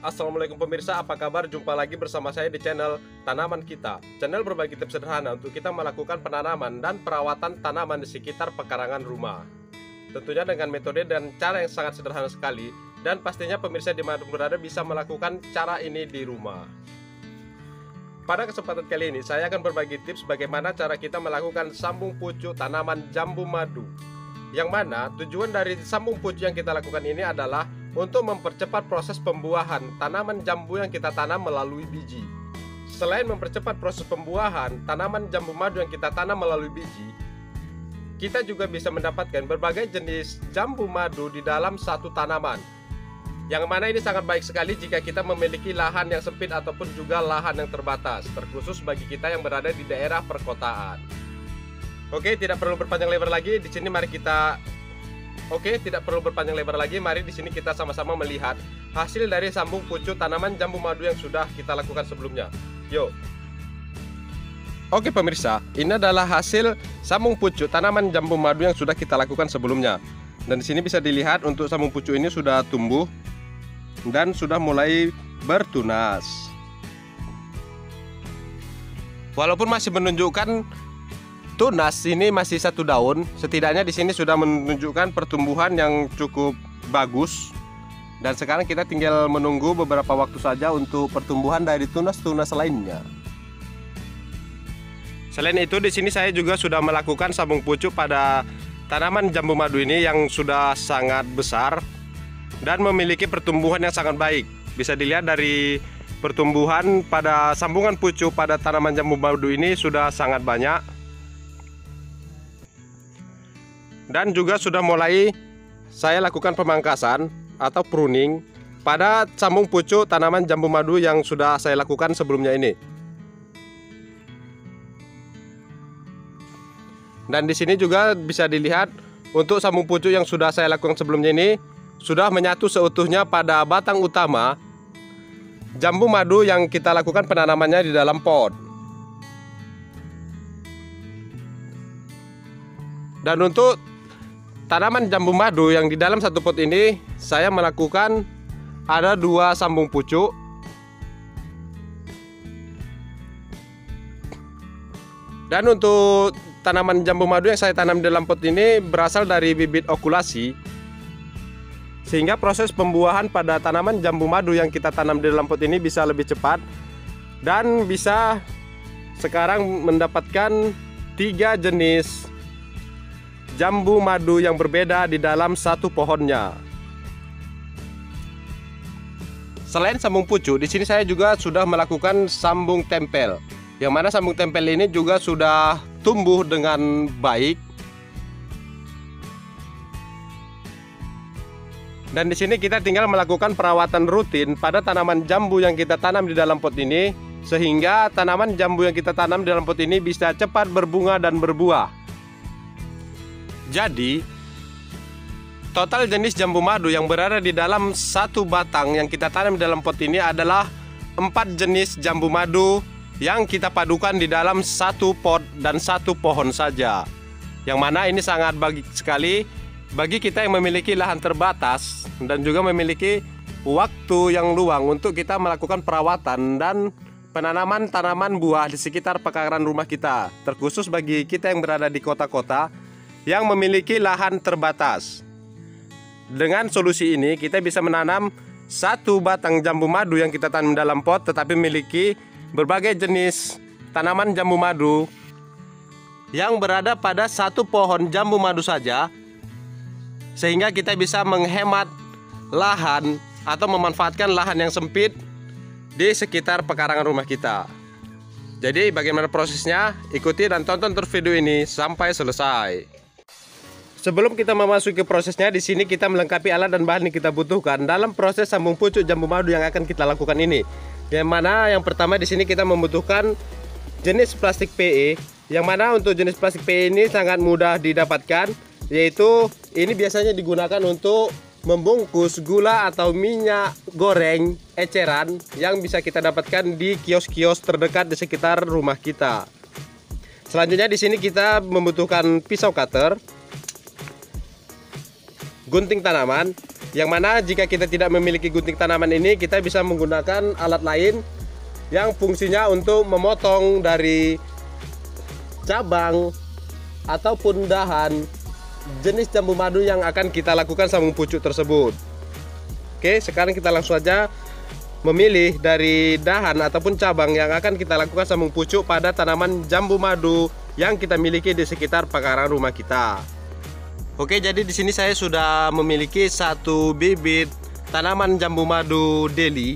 Assalamualaikum pemirsa, apa kabar? Jumpa lagi bersama saya di channel Tanaman Kita. Channel berbagi tips sederhana untuk kita melakukan penanaman dan perawatan tanaman di sekitar pekarangan rumah. Tentunya dengan metode dan cara yang sangat sederhana sekali. Dan pastinya pemirsa dimanapun berada bisa melakukan cara ini di rumah. Pada kesempatan kali ini saya akan berbagi tips bagaimana cara kita melakukan sambung pucuk tanaman jambu madu. Yang mana tujuan dari sambung pucuk yang kita lakukan ini adalah untuk mempercepat proses pembuahan tanaman jambu yang kita tanam melalui biji. Selain mempercepat proses pembuahan tanaman jambu madu yang kita tanam melalui biji, kita juga bisa mendapatkan berbagai jenis jambu madu di dalam satu tanaman. Yang mana ini sangat baik sekali jika kita memiliki lahan yang sempit ataupun juga lahan yang terbatas, terkhusus bagi kita yang berada di daerah perkotaan. Oke, tidak perlu berpanjang lebar lagi. Di sini mari kita mari di sini kita sama-sama melihat hasil dari sambung pucuk tanaman jambu madu yang sudah kita lakukan sebelumnya. Yuk. Oke pemirsa, ini adalah hasil sambung pucuk tanaman jambu madu yang sudah kita lakukan sebelumnya. Dan di sini bisa dilihat untuk sambung pucuk ini sudah tumbuh dan sudah mulai bertunas. Walaupun masih menunjukkan tunas, ini masih satu daun. Setidaknya di sini sudah menunjukkan pertumbuhan yang cukup bagus. Dan sekarang kita tinggal menunggu beberapa waktu saja untuk pertumbuhan dari tunas-tunas lainnya. Selain itu di sini saya juga sudah melakukan sambung pucuk pada tanaman jambu madu ini yang sudah sangat besar dan memiliki pertumbuhan yang sangat baik. Bisa dilihat dari pertumbuhan pada sambungan pucuk pada tanaman jambu madu ini sudah sangat banyak. Dan juga sudah mulai saya lakukan pemangkasan atau pruning pada sambung pucuk tanaman jambu madu yang sudah saya lakukan sebelumnya ini. Dan di sini juga bisa dilihat untuk sambung pucuk yang sudah saya lakukan sebelumnya ini sudah menyatu seutuhnya pada batang utama jambu madu yang kita lakukan penanamannya di dalam pot. Dan untuk tanaman jambu madu yang di dalam satu pot ini saya melakukan ada 2 sambung pucuk. Dan untuk tanaman jambu madu yang saya tanam di dalam pot ini berasal dari bibit okulasi. Sehingga proses pembuahan pada tanaman jambu madu yang kita tanam di dalam pot ini bisa lebih cepat. Dan bisa sekarang mendapatkan 3 jenis jambu madu yang berbeda di dalam satu pohonnya. Selain sambung pucuk, di sini saya juga sudah melakukan sambung tempel. Yang mana sambung tempel ini juga sudah tumbuh dengan baik. Dan di sini kita tinggal melakukan perawatan rutin pada tanaman jambu yang kita tanam di dalam pot ini, sehingga tanaman jambu yang kita tanam di dalam pot ini bisa cepat berbunga dan berbuah. Jadi, total jenis jambu madu yang berada di dalam satu batang yang kita tanam di dalam pot ini adalah 4 jenis jambu madu yang kita padukan di dalam satu pot dan satu pohon saja. Yang mana ini sangat baik sekali bagi kita yang memiliki lahan terbatas dan juga memiliki waktu yang luang untuk kita melakukan perawatan dan penanaman tanaman buah di sekitar pekarangan rumah kita. Terkhusus bagi kita yang berada di kota-kota yang memiliki lahan terbatas. Dengan solusi ini kita bisa menanam 1 batang jambu madu yang kita tanam dalam pot, tetapi memiliki berbagai jenis tanaman jambu madu yang berada pada satu pohon jambu madu saja, sehingga kita bisa menghemat lahan atau memanfaatkan lahan yang sempit di sekitar pekarangan rumah kita. Jadi bagaimana prosesnya? Ikuti dan tonton terus video ini sampai selesai. Sebelum kita memasuki prosesnya, di sini kita melengkapi alat dan bahan yang kita butuhkan dalam proses sambung pucuk jambu madu yang akan kita lakukan ini. Yang mana yang pertama di sini kita membutuhkan jenis plastik PE. Yang mana untuk jenis plastik PE ini sangat mudah didapatkan, yaitu ini biasanya digunakan untuk membungkus gula atau minyak goreng eceran yang bisa kita dapatkan di kios-kios terdekat di sekitar rumah kita. Selanjutnya di sini kita membutuhkan pisau cutter, gunting tanaman, Yang mana jika kita tidak memiliki gunting tanaman ini, kita bisa menggunakan alat lain yang fungsinya untuk memotong dari cabang ataupun dahan jenis jambu madu yang akan kita lakukan sambung pucuk tersebut. Oke, sekarang kita langsung saja memilih dari dahan ataupun cabang yang akan kita lakukan sambung pucuk pada tanaman jambu madu yang kita miliki di sekitar pekarangan rumah kita. Oke, jadi di sini saya sudah memiliki satu bibit tanaman jambu madu Delhi,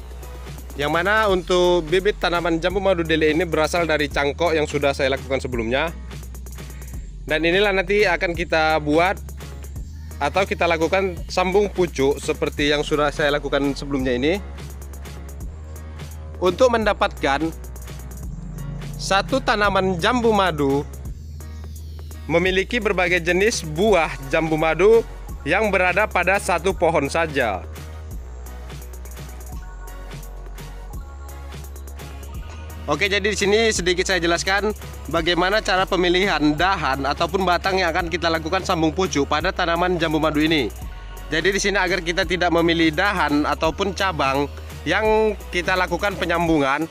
yang mana untuk bibit tanaman jambu madu Delhi ini berasal dari cangkok yang sudah saya lakukan sebelumnya. Dan inilah nanti akan kita buat atau kita lakukan sambung pucuk seperti yang sudah saya lakukan sebelumnya ini. Untuk mendapatkan satu tanaman jambu madu memiliki berbagai jenis buah jambu madu yang berada pada satu pohon saja. Oke, jadi di sini sedikit saya jelaskan bagaimana cara pemilihan dahan ataupun batang yang akan kita lakukan sambung pucuk pada tanaman jambu madu ini. Jadi di sini agar kita tidak memilih dahan ataupun cabang yang kita lakukan penyambungan,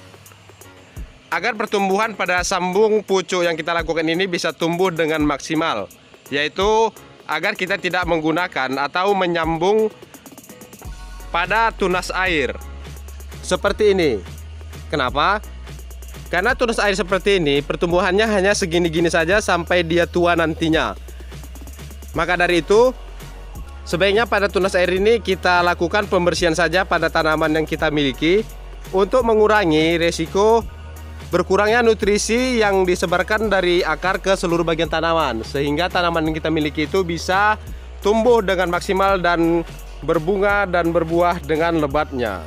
agar pertumbuhan pada sambung pucuk yang kita lakukan ini bisa tumbuh dengan maksimal, yaitu agar kita tidak menggunakan atau menyambung pada tunas air seperti ini. Kenapa? Karena tunas air seperti ini pertumbuhannya hanya segini-gini saja sampai dia tua nantinya. Maka dari itu sebaiknya pada tunas air ini kita lakukan pembersihan saja pada tanaman yang kita miliki untuk mengurangi resiko berkurangnya nutrisi yang disebarkan dari akar ke seluruh bagian tanaman, sehingga tanaman yang kita miliki itu bisa tumbuh dengan maksimal dan berbunga dan berbuah dengan lebatnya.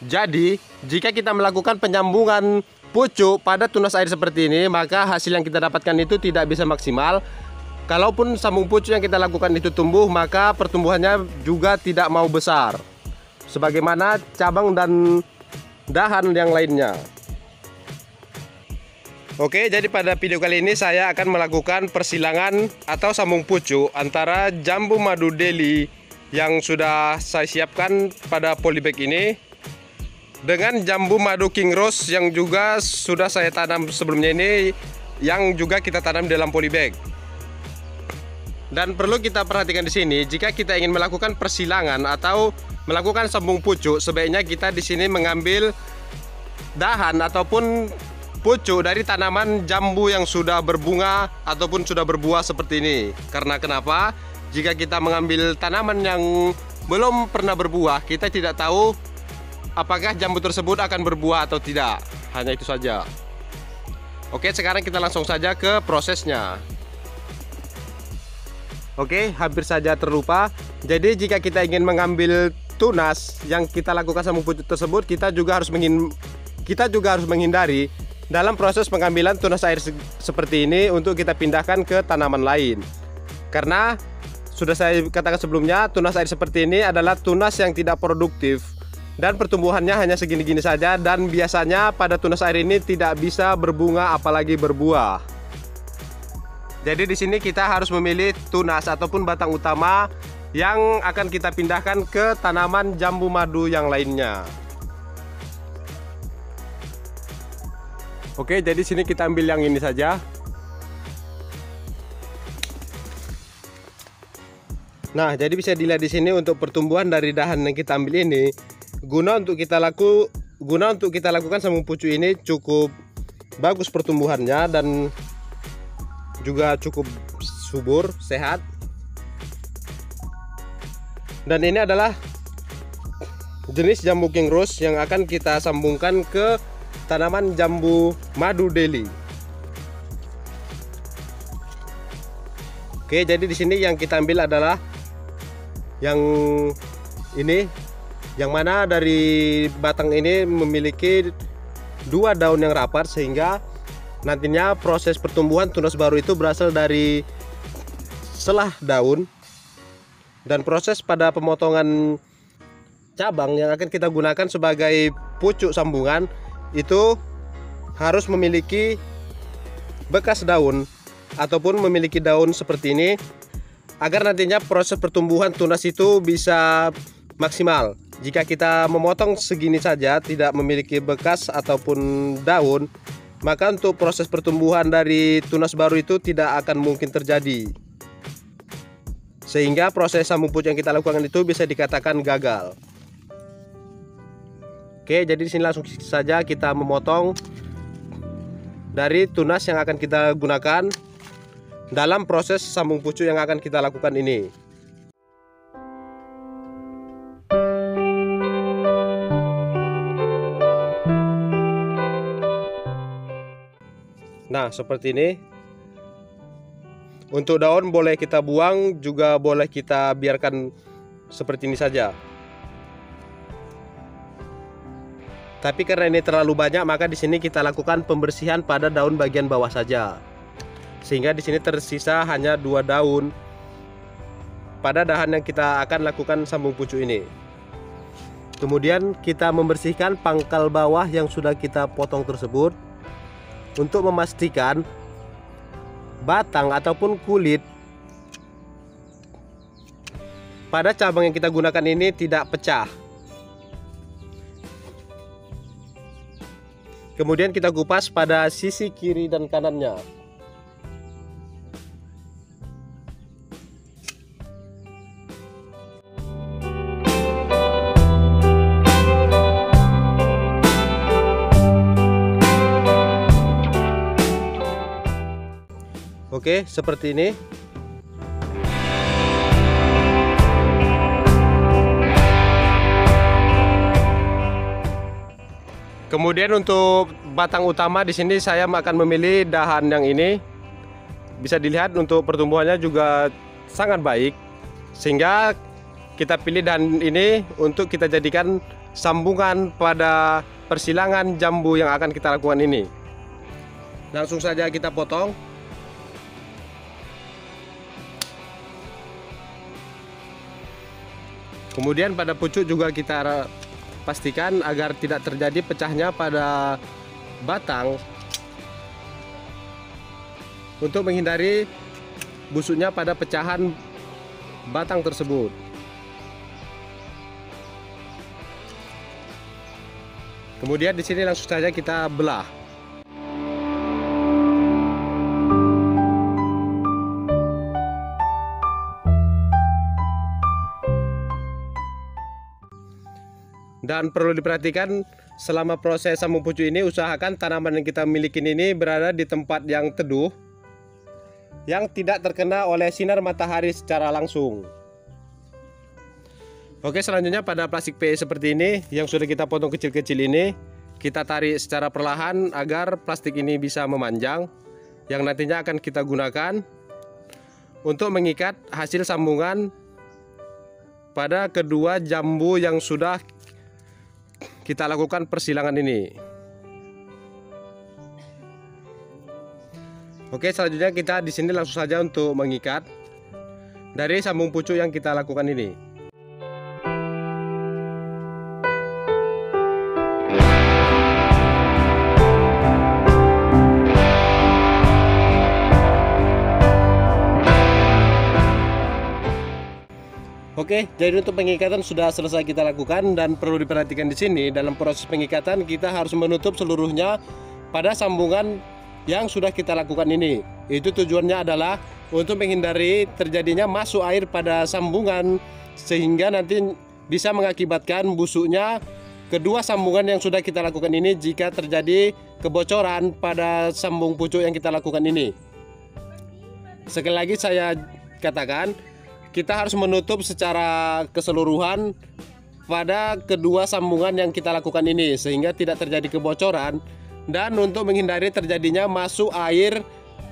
Jadi, jika kita melakukan penyambungan pucuk pada tunas air seperti ini, maka hasil yang kita dapatkan itu tidak bisa maksimal. Kalaupun sambung pucuk yang kita lakukan itu tumbuh, maka pertumbuhannya juga tidak mau besar sebagaimana cabang dan dahan yang lainnya. Oke, jadi pada video kali ini saya akan melakukan persilangan atau sambung pucuk antara jambu madu Delhi yang sudah saya siapkan pada polybag ini dengan jambu madu King Rose yang juga sudah saya tanam sebelumnya ini, yang juga kita tanam dalam polybag. Dan perlu kita perhatikan di sini, jika kita ingin melakukan persilangan atau melakukan sambung pucuk, sebaiknya kita di sini mengambil dahan ataupun pucuk dari tanaman jambu yang sudah berbunga ataupun sudah berbuah seperti ini. Karena kenapa? Jika kita mengambil tanaman yang belum pernah berbuah, kita tidak tahu apakah jambu tersebut akan berbuah atau tidak. Hanya itu saja. Oke, sekarang kita langsung saja ke prosesnya. Oke, hampir saja terlupa. Jadi jika kita ingin mengambil tunas yang kita lakukan sambung pucuk tersebut, kita juga harus menghindari dalam proses pengambilan tunas air seperti ini untuk kita pindahkan ke tanaman lain. Karena sudah saya katakan sebelumnya, tunas air seperti ini adalah tunas yang tidak produktif dan pertumbuhannya hanya segini-gini saja, dan biasanya pada tunas air ini tidak bisa berbunga apalagi berbuah. Jadi di sini kita harus memilih tunas ataupun batang utama yang akan kita pindahkan ke tanaman jambu madu yang lainnya. Oke, jadi sini kita ambil yang ini saja. Nah, jadi bisa dilihat di sini untuk pertumbuhan dari dahan yang kita ambil ini, guna untuk kita lakukan sambung pucuk ini cukup bagus pertumbuhannya dan juga cukup subur, sehat. Dan ini adalah jenis jambu King Rose yang akan kita sambungkan ke tanaman jambu madu Delhi. Oke, jadi di sini yang kita ambil adalah yang ini, yang mana dari batang ini memiliki dua daun yang rapat, sehingga nantinya proses pertumbuhan tunas baru itu berasal dari selah daun. Dan proses pada pemotongan cabang yang akan kita gunakan sebagai pucuk sambungan itu harus memiliki bekas daun ataupun memiliki daun seperti ini, agar nantinya proses pertumbuhan tunas itu bisa maksimal. Jika kita memotong segini saja, tidak memiliki bekas ataupun daun, maka untuk proses pertumbuhan dari tunas baru itu tidak akan mungkin terjadi. Sehingga proses sambung pucuk yang kita lakukan itu bisa dikatakan gagal. Oke, jadi di sini langsung saja kita memotong dari tunas yang akan kita gunakan dalam proses sambung pucuk yang akan kita lakukan ini. Nah, seperti ini. Untuk daun boleh kita buang, juga boleh kita biarkan seperti ini saja. Tapi karena ini terlalu banyak, maka di sini kita lakukan pembersihan pada daun bagian bawah saja. Sehingga di sini tersisa hanya 2 daun pada dahan yang kita akan lakukan sambung pucuk ini. Kemudian kita membersihkan pangkal bawah yang sudah kita potong tersebut untuk memastikan batang ataupun kulit pada cabang yang kita gunakan ini tidak pecah. Kemudian kita kupas pada sisi kiri dan kanannya. Oke, seperti ini. Kemudian untuk batang utama di sini saya akan memilih dahan yang ini. Bisa dilihat untuk pertumbuhannya juga sangat baik. Sehingga kita pilih dahan ini untuk kita jadikan sambungan pada persilangan jambu yang akan kita lakukan ini. Langsung saja kita potong. Kemudian pada pucuk juga kita pastikan agar tidak terjadi pecahnya pada batang untuk menghindari busuknya pada pecahan batang tersebut. Kemudian di sini langsung saja kita belah. Dan perlu diperhatikan selama proses sambung pucuk ini, usahakan tanaman yang kita miliki ini berada di tempat yang teduh, yang tidak terkena oleh sinar matahari secara langsung. Oke, selanjutnya pada plastik PE seperti ini yang sudah kita potong kecil-kecil ini, kita tarik secara perlahan agar plastik ini bisa memanjang, yang nantinya akan kita gunakan untuk mengikat hasil sambungan pada kedua jambu yang sudah kita lakukan persilangan ini. Oke, selanjutnya kita di sini langsung saja untuk mengikat dari sambung pucuk yang kita lakukan ini. Oke, jadi untuk pengikatan sudah selesai kita lakukan, dan perlu diperhatikan di sini dalam proses pengikatan kita harus menutup seluruhnya pada sambungan yang sudah kita lakukan ini. Itu tujuannya adalah untuk menghindari terjadinya masuk air pada sambungan, sehingga nanti bisa mengakibatkan busuknya kedua sambungan yang sudah kita lakukan ini jika terjadi kebocoran pada sambung pucuk yang kita lakukan ini. Sekali lagi saya katakan, kita harus menutup secara keseluruhan pada kedua sambungan yang kita lakukan ini sehingga tidak terjadi kebocoran, dan untuk menghindari terjadinya masuk air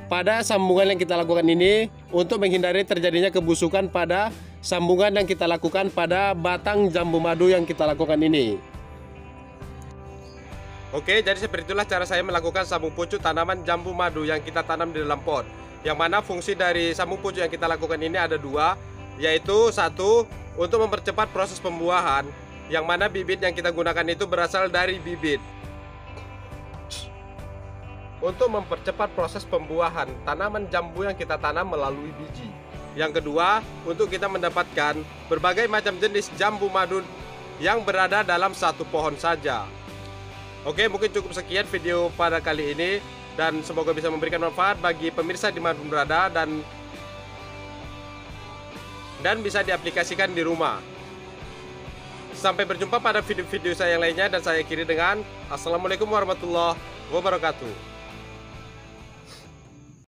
pada sambungan yang kita lakukan ini, untuk menghindari terjadinya kebusukan pada sambungan yang kita lakukan pada batang jambu madu yang kita lakukan ini. Oke, jadi seperti itulah cara saya melakukan sambung pucuk tanaman jambu madu yang kita tanam di dalam pot. Yang mana fungsi dari sambung pucuk yang kita lakukan ini ada dua, yaitu satu, untuk mempercepat proses pembuahan, yang mana bibit yang kita gunakan itu berasal dari bibit. Untuk mempercepat proses pembuahan tanaman jambu yang kita tanam melalui biji. Yang kedua, untuk kita mendapatkan berbagai macam jenis jambu madu yang berada dalam satu pohon saja. Oke, mungkin cukup sekian video pada kali ini, dan semoga bisa memberikan manfaat bagi pemirsa dimanapun berada dan bisa diaplikasikan di rumah. Sampai berjumpa pada video-video saya yang lainnya, dan saya akhiri dengan Assalamualaikum warahmatullahi wabarakatuh.